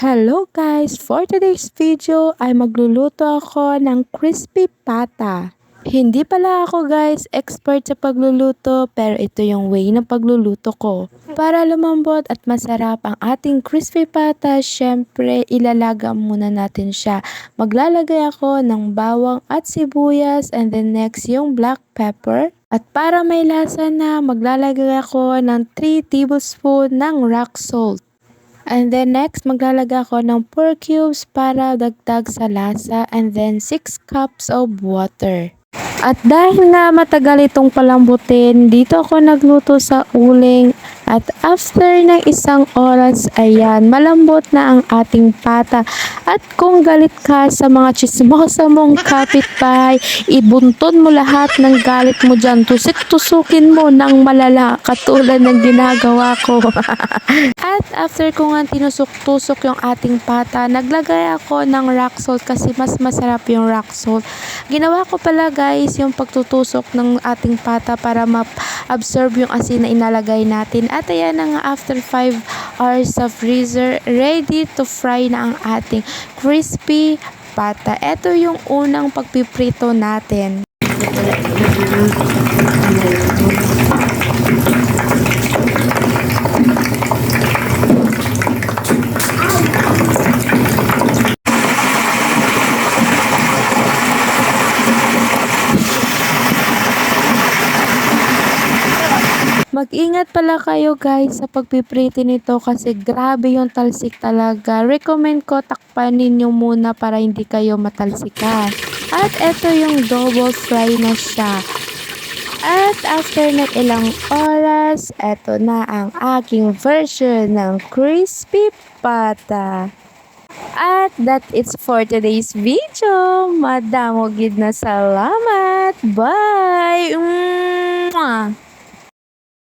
Hello guys! For today's video ay magluluto ako ng crispy pata. Hindi pala ako guys expert sa pagluluto pero ito yung way ng pagluluto ko. Para lumambot at masarap ang ating crispy pata, syempre ilalaga muna natin siya. Maglalagay ako ng bawang at sibuyas and then next yung black pepper. At para may lasa na, maglalagay ako ng 3 tablespoon ng rock salt. And then next, maglalagay ako ng 4 cubes para dagdag sa lasa and then 6 cups of water. At dahil na matagal itong palambutin, dito ako nagluto sa uling at after ng isang oras, ayan, malambot na ang ating pata. At kung galit ka sa mga chismosa mong kapitbahay, ibuntun mo lahat ng galit mo dyan. Tusik-tusukin mo ng malala katulad ng ginagawa ko. At after ko nga tinusok-tusok yung ating pata, naglagay ako ng rock salt kasi mas masarap yung rock salt. Ginawa ko pala guys yung pagtutusok ng ating pata para ma-absorb yung asin na inalagay natin. At ayan na nga, after 5 hours sa freezer, ready to fry na ang ating crispy pata. Ito yung unang pagpiprito natin. Mag-ingat pala kayo guys sa pagpiprito nito kasi grabe yung talsik talaga. Recommend ko takpan ninyo muna para hindi kayo matalsikan. At ito yung double fry na siya. At after ng ilang oras, eto na ang aking version ng crispy pata. At that is for today's video. Madamo gid na salamat. Bye! Mwah!